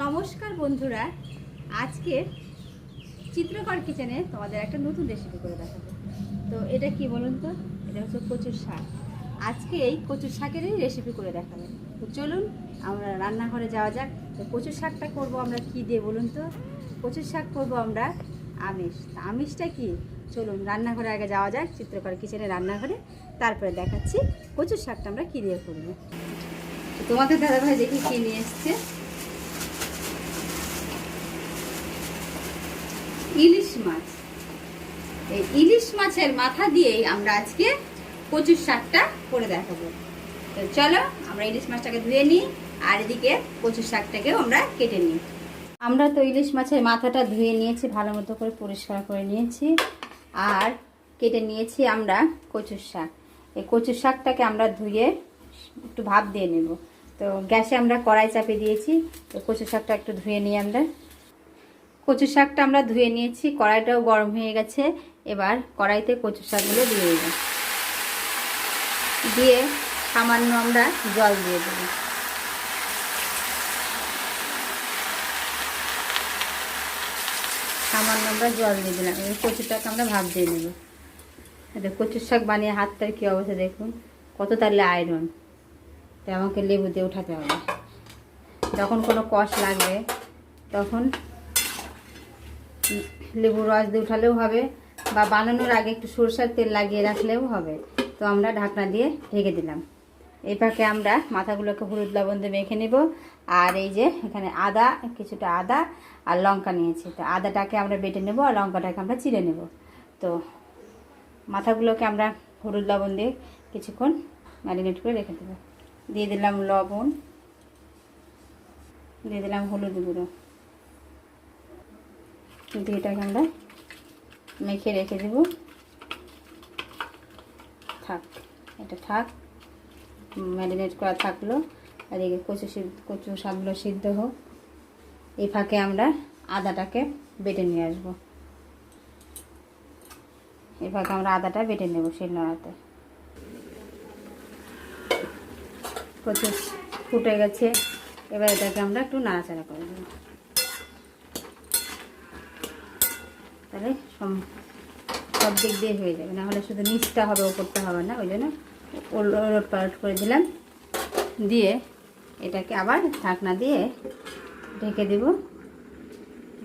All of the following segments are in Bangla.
নমস্কার বন্ধুরা, আজকে চিত্রকর কিচেনে তোমাদের একটা নতুন রেসিপি করে দেখাবো। তো এটা কি বলুন তো, এটা হচ্ছে কচুর শাক। আজকে এই কচুর শাকেরই রেসিপি করে দেখাবো। তো চলুন আমরা রান্নাঘরে যাওয়া যাক। তো কচুর শাকটা করবো আমরা কি দিয়ে বলুন তো? কচুর শাক করবো আমরা আমিষ। তা আমিষটা কি, চলুন রান্নাঘরে আগে যাওয়া যাক, চিত্রকর কিচেনে রান্নাঘরে। তারপরে দেখাচ্ছি কচুর শাকটা আমরা কী দিয়ে করবো। তো তোমাদের দাদাভাই দেখি কী নিয়ে এসছে। ইলিশ মাছ। এই ইলিশ মাছের মাথা দিয়েই আমরা আজকে কচুর শাকটা করে দেখাবো। তো চলো আমরা ইলিশ মাছটাকে ধুয়ে নিই, আর এদিকে কচুর শাকটাকেও আমরা কেটে নিই। আমরা তো ইলিশ মাছের মাথাটা ধুয়ে নিয়েছি, ভালো মতো করে পরিষ্কার করে নিয়েছি, আর কেটে নিয়েছি আমরা কচুর শাক। এই কচুর শাকটাকে আমরা ধুয়ে একটু ভাপ দিয়ে নেব। তো গ্যাসে আমরা কড়াই চাপিয়ে দিয়েছি। তো কচুর শাকটা একটু ধুয়ে নিই আমরা। কচু শাকটা আমরা ধুয়ে নিয়েছি, কড়াইটাও গরম হয়ে গেছে। এবার কড়াইতে কচু শাকগুলো দিয়ে দেবো, দিয়ে সামান্য আমরা জল দিয়ে দেব। সামান্য আমরা জল দিয়ে দিলাম। এবার কচুটাকে আমরা ভাপ দিয়ে নেব। কচুর শাক বানিয়ে হাতটার কী অবস্থা দেখুন, কত তাহলে আয়রন। তো আমাকে লেবু দিয়ে উঠাতে হবে। যখন কোনো কষ লাগবে তখন লেবুর রস দিয়ে উঠালেও হবে, বা বানানোর আগে একটু সরষের তেল লাগিয়ে রাখলেও হবে। তো আমরা ঢাকনা দিয়ে ঢেকে দিলাম। এই পাকে আমরা মাথাগুলোকে হলুদ লবণ দিয়ে মেখে নেব। আর এই যে এখানে আদা, কিছুটা আদা আর লঙ্কা নিয়েছি। তো আদাটাকে আমরা বেটে নেব, আর লঙ্কাটাকে আমরা চিড়ে নেব। তো মাথাগুলোকে আমরা হলুদ লবণ দিয়ে কিছুক্ষণ ম্যারিনেট করে রেখে দেবো। দিয়ে দিলাম লবণ, দিয়ে দিলাম হলুদ গুঁড়ো, কিন্তু এটাকে আমরা মেখে রেখে দেব। থাক, এটা থাক, ম্যারিনেট করা থাকলো। আর এদিকে কচু শাকগুলো সিদ্ধ হোক। এই ফাঁকে আমরা আদাটাকে বেটে নিয়ে আসবো। এই ফাঁকে আমরা আদাটা বেটে নেব শিলনোড়াতে। কচু ফুটে গেছে, এবার এটাকে আমরা একটু নাড়াচাড়া করে দেবো। তাহলে সব দিক দিয়ে হয়ে যাবে, না হলে শুধু নিচটা হবে, ওপরটা হবে না। ওই জন্য ওলট পালট করে দিলাম। দিয়ে এটাকে আবার ঢাকনা দিয়ে ঢেকে দেব।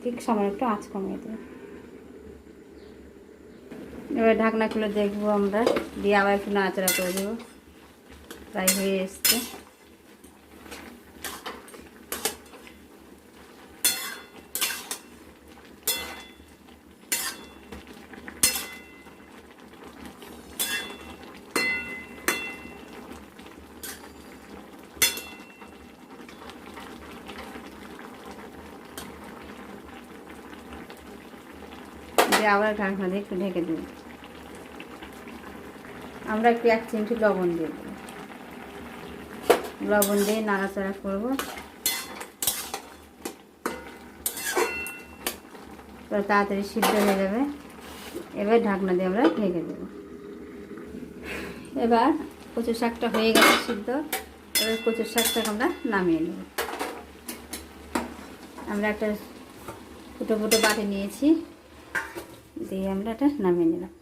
ঠিক সময় একটু আঁচ কমিয়ে দেবো। এবার ঢাকনা খুলে দেখবো আমরা, দিয়ে আবার একটু নাড়াচাড়া করে দেবো। প্রায় হয়ে এসছে। দিয়ে আবার ঢাকনা দিয়ে একটু ঢেকে দেব। আমরা একটু 1 চিমটি লবণ দিয়ে দেব। লবণ দিয়ে নাড়াচাড়া করব। তাড়াতাড়ি সিদ্ধ হয়ে যাবে। এবার ঢাকনা দিয়ে আমরা ঢেকে দেব। এবার কচু শাকটা হয়ে গেছে সিদ্ধ। এবার কচুর শাকটাকে আমরা নামিয়ে নেব। আমরা একটা ফুটো ফুটো বাটি নিয়েছি, দিয়ে আমরা এটা নামিয়ে নিলাম।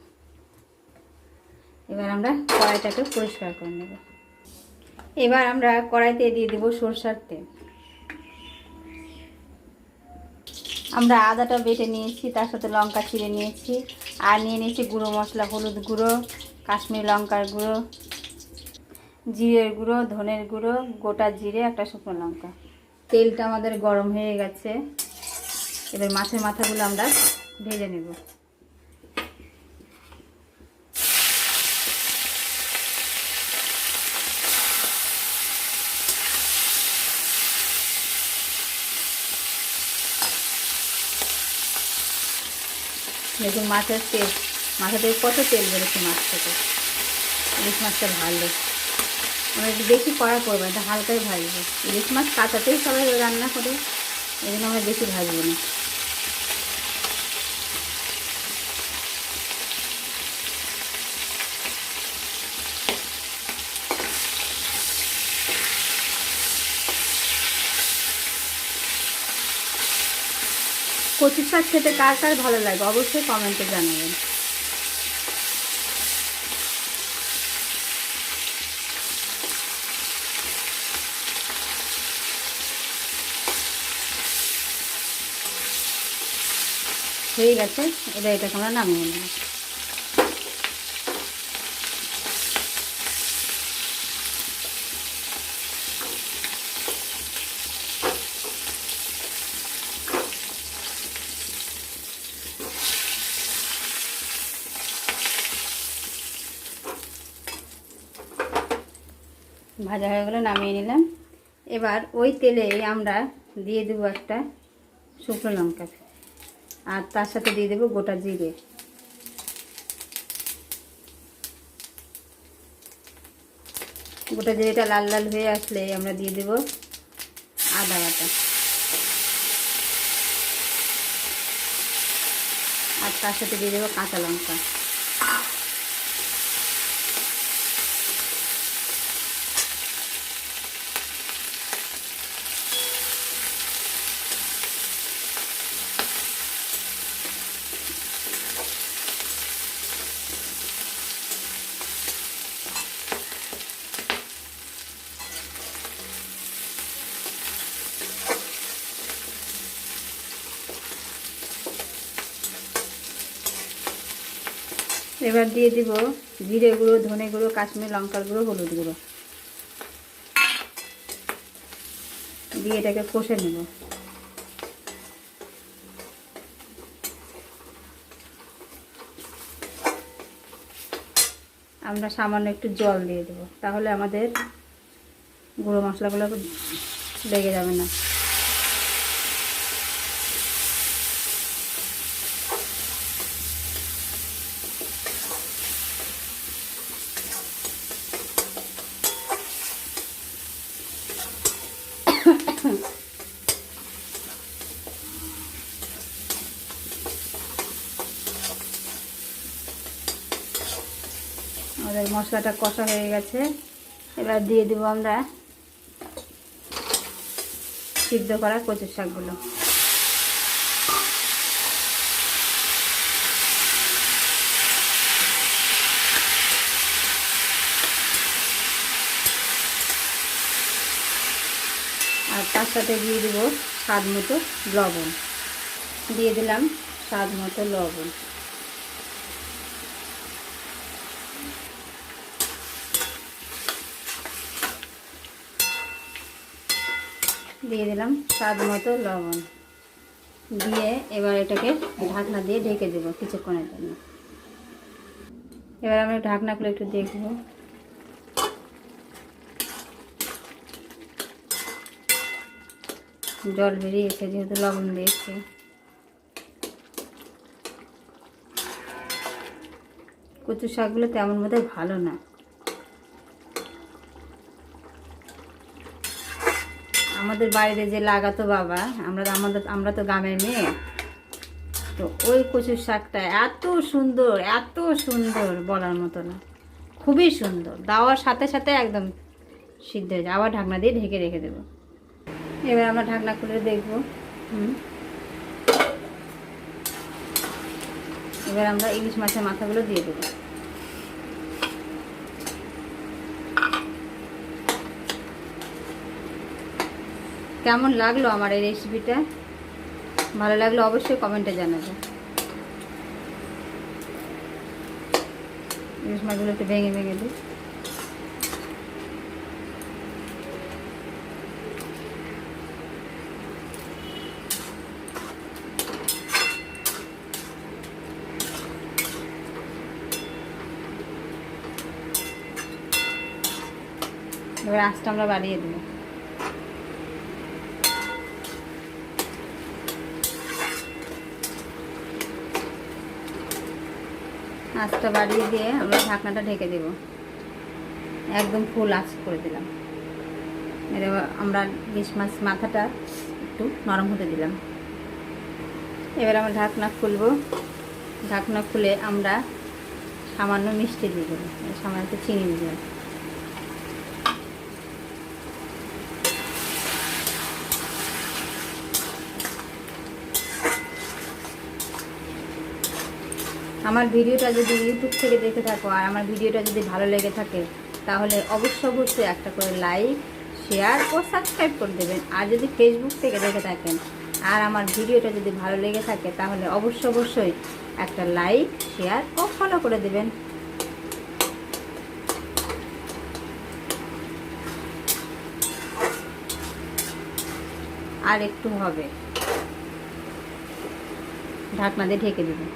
এবার আমরা কড়াইটাকে পরিষ্কার করে নেব। এবার আমরা কড়াইতে দিয়ে দেব সরষের তেল। আমরা আদাটা বেটে নিয়েছি, তার সাথে লঙ্কা চিড়ে নিয়েছি, আর নিয়ে নিয়েছি গুঁড়ো মশলা, হলুদ গুঁড়ো, কাশ্মীরি লঙ্কার গুঁড়ো, জিরের গুঁড়ো, ধনের গুঁড়ো, গোটা জিরে, একটা শুকনো লঙ্কা। তেলটা আমাদের গরম হয়ে গেছে। এবার মাছের মাথাগুলো আমরা ভেজে নেব। দেখুন মাছের তেল, মাথা থেকে কত তেল বেরোচ্ছে মাছ থেকে। ইলিশ মাছটা ভালো, আমরা একটু বেশি কড়া করবো, এটা হালকাই ভাজবো। ইলিশ মাছ কাঁচাতেই সবাই রান্না করে, এই জন্য আমরা বেশি ভাজবো না। কচুর শাক খেতে কার কার ভালো লাগে অবশ্যই কমেন্টে জানাবেন। হয়ে গেছে, এবার এটাকে আমরা নামিয়ে নেব। ভাজা হয়ে গেলে নামিয়ে নিলাম। এবার ওই তেলে আমরা দিয়ে দেবো একটা শুকনো লঙ্কা, আর তার সাথে দিয়ে দেবো গোটা জিরে। গোটা জিরেটা লাল লাল হয়ে আসলে আমরা দিয়ে দেব আদা বাটা, আর তার সাথে দিয়ে দেবো কাঁচা লঙ্কা। এবার দিয়ে দিব জিরে গুঁড়ো, ধনে গুঁড়ো, কাশ্মীরি লঙ্কার গুঁড়ো, হলুদ গুঁড়ো দিয়ে এটাকে কষে নেব। আমরা সামান্য একটু জল দিয়ে দেবো, তাহলে আমাদের গুঁড়ো মশলাগুলো লেগে যাবে না। আমাদের মশলাটা কষা হয়ে গেছে। এবার দিয়ে দেবো আমরা সিদ্ধ করা কচুর শাকগুলো। আর তার সাথে দিয়ে দেবো স্বাদ মতো লবণ। দিয়ে দিলাম স্বাদ মতো লবণ। দিয়ে দিলাম স্বাদ মতো লবণ দিয়ে এবার এটাকে ঢাকনা দিয়ে ঢেকে দেবো কিছুক্ষণের জন্য। এবার আমরা ঢাকনা খুলে একটু দেখবো। জল বেরিয়েছে যেহেতু লবণ দিয়েছি। কচু শাকগুলো তেমন বোধহয় ভালো না। আমাদের বাড়িতে যে লাগাতো বাবা, আমরা তো গ্রামের মেয়ে, তো ওই কচুর শাকটা এত সুন্দর বলার মতো না, খুবই সুন্দর। দেওয়ার সাথে সাথে একদম সিদ্ধ হয়ে যায়। আবার ঢাকনা দিয়ে ঢেকে রেখে দেবো। এবার আমরা ঢাকনা খুলে দেখবো। এবার আমরা ইলিশ মাছের মাথাগুলো দিয়ে দেবো। কেমন লাগলো আমার এই রেসিপিটা? ভালো লাগলো অবশ্যই কমেন্টে জানাবে। ইলিশ মাছগুলো একটু ভেঙে ভেঙে দিই। এবার আঁচটা আমরা বাড়িয়ে দেবো। আঁচটা বাড়িয়ে দিয়ে আমরা ঢাকনাটা ঢেকে দেব। একদম ফুল আঁচ করে দিলাম। এবার আমরা ইলিশ মাছ মাথাটা একটু নরম হতে দিলাম। এবার আমরা ঢাকনা খুলবো। ঢাকনা খুলে আমরা সামান্য মিষ্টি দিয়ে দেবো, সামান্য একটু চিনি দিলাম। আমার ভিডিওটা যদি ইউটিউব থেকে দেখে থাকো আর আমার ভিডিওটা যদি ভালো লেগে থাকে তাহলে অবশ্যই একটা করে লাইক, শেয়ার ও সাবস্ক্রাইব করে দেবেন। আর যদি ফেসবুক থেকে দেখে থাকেন আর আমার ভিডিওটা যদি ভালো লেগে থাকে তাহলে অবশ্যই একটা লাইক, শেয়ার ও ফলো করে দেবেন। আর একটু হবে, ঢাকনা দিয়ে ঢেকে দেবেন।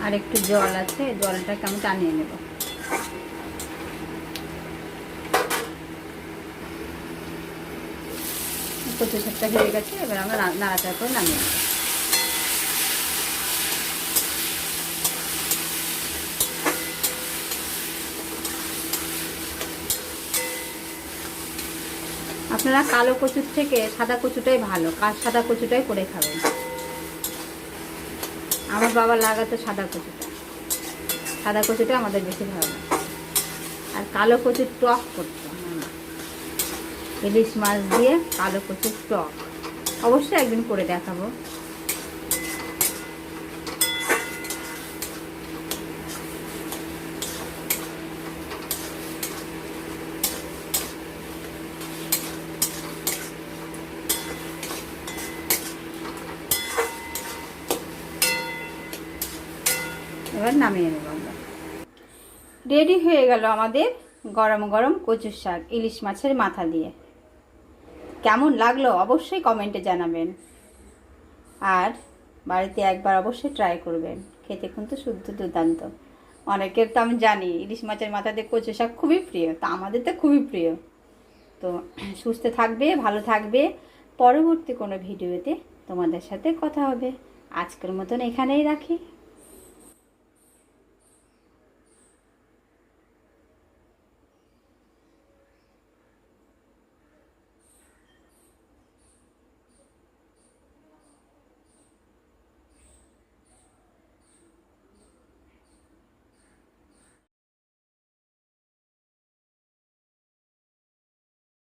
আর একটু জল আছে, জলটাকে আমি টানিয়ে নেব। কচু শাকটা হয়ে গেছে, এবার আমরা নাড়াচাড়া করে নামিয়ে নেব। আপনারা কালো কচুর থেকে সাদা কচুটাই ভালো, সাদা কচুটাই করে খাবেন। আমার বাবা লাগাতো সাদা কচুটা আমাদের বেশি ভালো লাগে। আর কালো কচুর টক করতো ইলিশ মাছ দিয়ে, কালো কচুর টক অবশ্যই একদিন করে দেখাবো। এবার নামিয়ে নেব আমরা। রেডি হয়ে গেল আমাদের গরম গরম কচুর শাক ইলিশ মাছের মাথা দিয়ে। কেমন লাগলো অবশ্যই কমেন্টে জানাবেন। আর বাড়িতে একবার অবশ্যই ট্রাই করবেন, খেতে কিন্তু শুদ্ধ দুর্দান্ত। অনেকের তো আমি জানি ইলিশ মাছের মাথা দিয়ে কচু শাক খুবই প্রিয়, তা আমাদের তো খুবই প্রিয়। তো সুস্থ থাকবে, ভালো থাকবে। পরবর্তী কোনো ভিডিওতে তোমাদের সাথে কথা হবে। আজকের মতন এখানেই রাখি।